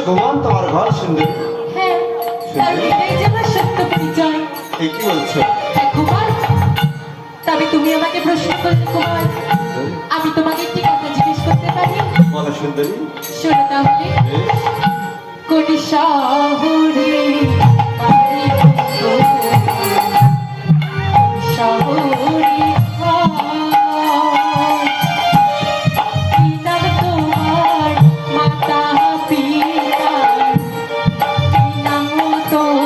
ভগবান তোমার ঘর সুন্দর। হ্যাঁ, তাহলে এটাই যে আমার সত্য পরিচয়। কি বলছো? হ্যাঁ কুমার, তবে তুমি আমাকে প্রশ্ন করলে কুমার, আমি তোমাকে একটি কথা জিজ্ঞেস করতে পারি? বলো সুন্দরী। শোনো তাহলে। কোন শহরে বাড়ি গো, শহরে কি নাম তোমার মাতা পিতা, কি নাম তোমার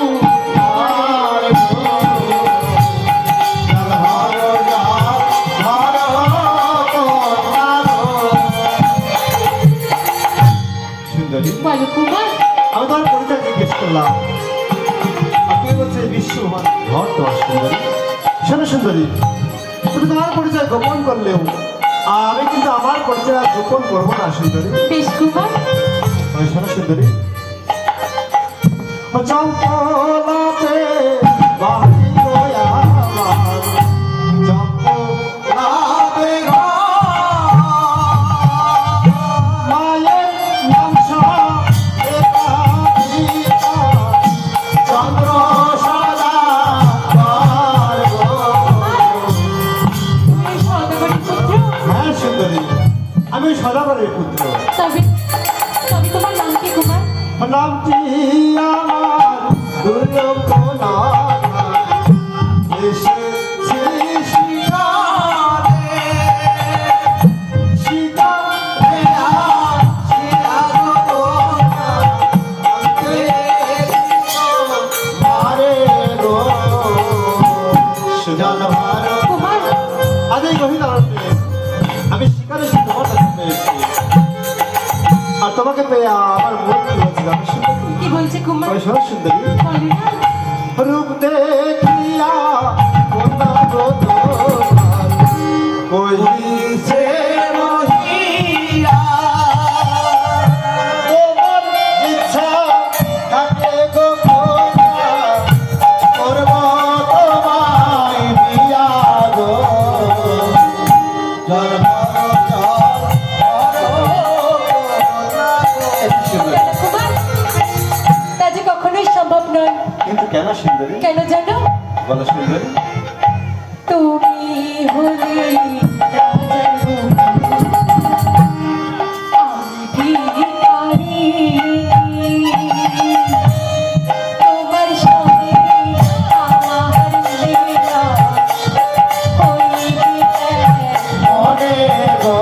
সুন্দরী, বলো কুমার। আমি তোমার পরিচয় জিজ্ঞেস করলাম, আপনি বলছে বিশ্বমান ঘর তোমার সুন্দরী। শোনো সুন্দরী, তুমি তোমার পরিচয় গোপন করলেও আমি কিন্তু আমার পরিচয় আর গোপন করবো না সুন্দরী। বেশ কুমার। শোনো সুন্দরী, চম্পলাতে বাহির আমার, চম্পলাতে মায়ের নাম চন্দ্র সদা তুমি সদাগরের পুত্র? হ্যাঁ সুন্দরী, আমি সদাগরের পুত্র। তবে তবে তোমার নাম কি কুমার? নামটি আমার দুর্লভনা এসেছে শিকারে, শিকারে আরে গো সুজান ভারত। কুমার, আজ এই গভীর রাতে আমি শিকারে তোমার কাছে পেয়েছি, আর তোমাকে পেয়ে আমার মন কি হয়েছিল আমি সুন্দরী। কি বলছে কুমার? ওই শোনো সুন্দরী, বলো না। রূপ দেখিয়া কোনা গো তোমার কইছে রহিয়া, তোমার ইচ্ছা থাকে গো কোনা করব তোমায় বিয়া গো জন্ম কুমার, তা যে কখনোই সম্ভব নয়। কিন্তু কেন সুন্দরী? কেন জানো? বলো সুন্দরী। তুমি হলে রাজার বউ, আমি ভিখারি। তোমার সঙ্গে আমার লীলা হইবে মনে গো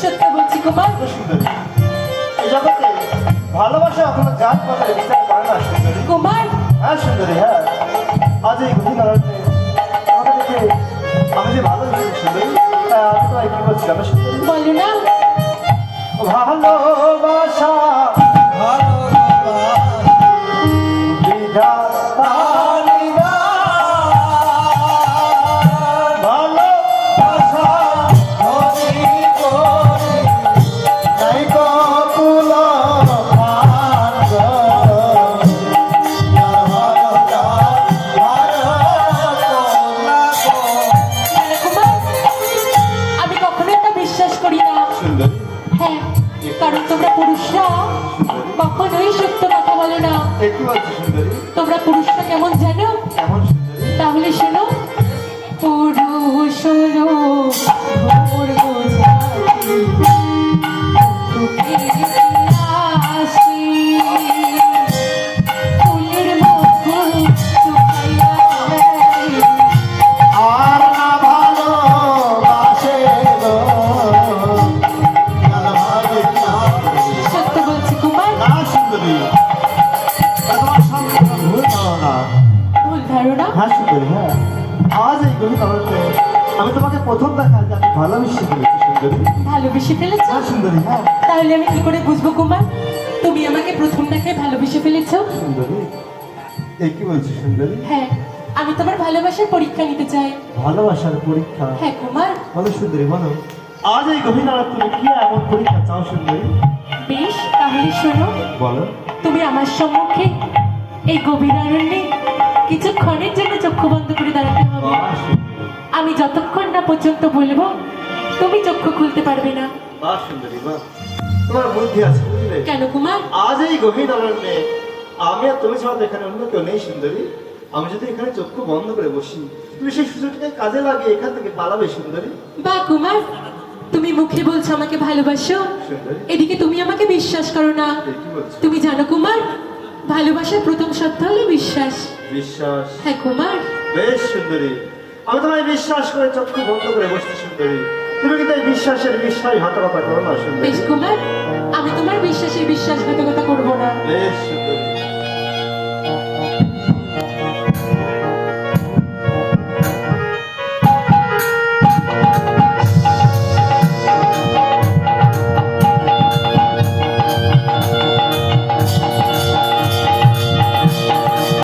সত্য বলছি কুমার। এই জগতে ভালোবাসা এখনো জাত পাতার বিচার করে না সুন্দরী। কুমার, হ্যাঁ সুন্দরী, হ্যাঁ আজ এই গভীর রাতে তোমাকে দেখে আমি যে ভালো লেগেছি সুন্দরী, আমি তোমায় কি বলছিলাম সুন্দরী? বলো না। ভালোবাসা বিধাতা ভালোবাসা হরি করে নাই ককুল ভাগ্য, কুমার, আমি কখনোই তা বিশ্বাস করি না। সুন্দরী, হ্যাঁ, কারণ তোমরা পুরুষরা কখনোই সত্য কথা বলো না। কি বলছো সুন্দরী? তোমরা পুরুষরা কেমন জানো? কেমন সুন্দরী? তাহলে শোনো। পুরুষ হলো ভোর বোঝাই, বুকের আসি, ফুলের মতো শুকাইয়া যায়। আর না ভালোবাসে গো সত্য বলছি কুমার। না সুন্দরী, তোমার সঙ্গে ভুল না পারো না? হ্যাঁ সুন্দরী, হ্যাঁ। আজ এই গভীর আনন্দে আমি তোমাকে প্রথম দেখা যে আমি ভালোবেসে ফেলেছি সুন্দরী। ভালোবেসে ফেলেছো? হ্যাঁ সুন্দরী, হ্যাঁ। তাহলে আমি কি করে বুঝবো কুমার তুমি আমাকে প্রথম দেখায় ভালোবেসে ফেলেছো? সুন্দরী, এই কি বলছি সুন্দরী? হ্যাঁ, আমি তোমার ভালোবাসার পরীক্ষা নিতে চাই। ভালোবাসার পরীক্ষা? হ্যাঁ কুমার। বলো সুন্দরী, বলো। আজ এই গভীর আনন্দ তুমি কি এমন পরীক্ষা চাও সুন্দরী? বেশ, তাহলে শোনো। বলো। তুমি আমার সম্মুখে এই গভীর অরণ্যে কিছুক্ষণের জন্য চক্ষু বন্ধ করে দাঁড়াতে হবে। বাহ, সুন্দরী। আমি যতক্ষণ না পর্যন্ত বলবো তুমি চক্ষু খুলতে পারবে না। বাহ সুন্দরী, বাহ। তোমার বুদ্ধি আছে বুঝলে। কেন কুমার? আজ এই গভীর অরণ্যে আমি আর তুমি ছাড়া তো এখানে অন্য কেউ নেই সুন্দরী। আমি যদি এখানে চক্ষু বন্ধ করে বসি, তুমি সেই সুযোগটাকে কাজে লাগিয়ে এখান থেকে পালাবে সুন্দরী। বা কুমার, তুমি মুখে বলছো আমাকে ভালোবাসো, সুন্দরী, এদিকে তুমি আমাকে বিশ্বাস করো না। এই কি বলছো? তুমি জানো কুমার, ভালোবাসার প্রথম শর্ত হলো বিশ্বাস। বিশ্বাস? হ্যাঁ কুমার। বেশ সুন্দরী, আমি তোমায় বিশ্বাস করে চক্ষু বন্ধ করে বসতে সুন্দরী। তুমি কিন্তু এই বিশ্বাসের বিশ্বাসঘাতকতা করো না সুন্দরী। বেশ কুমার, আমি তোমার বিশ্বাসের বিশ্বাসঘাতকতা করবো না। বেশ সুন্দরী,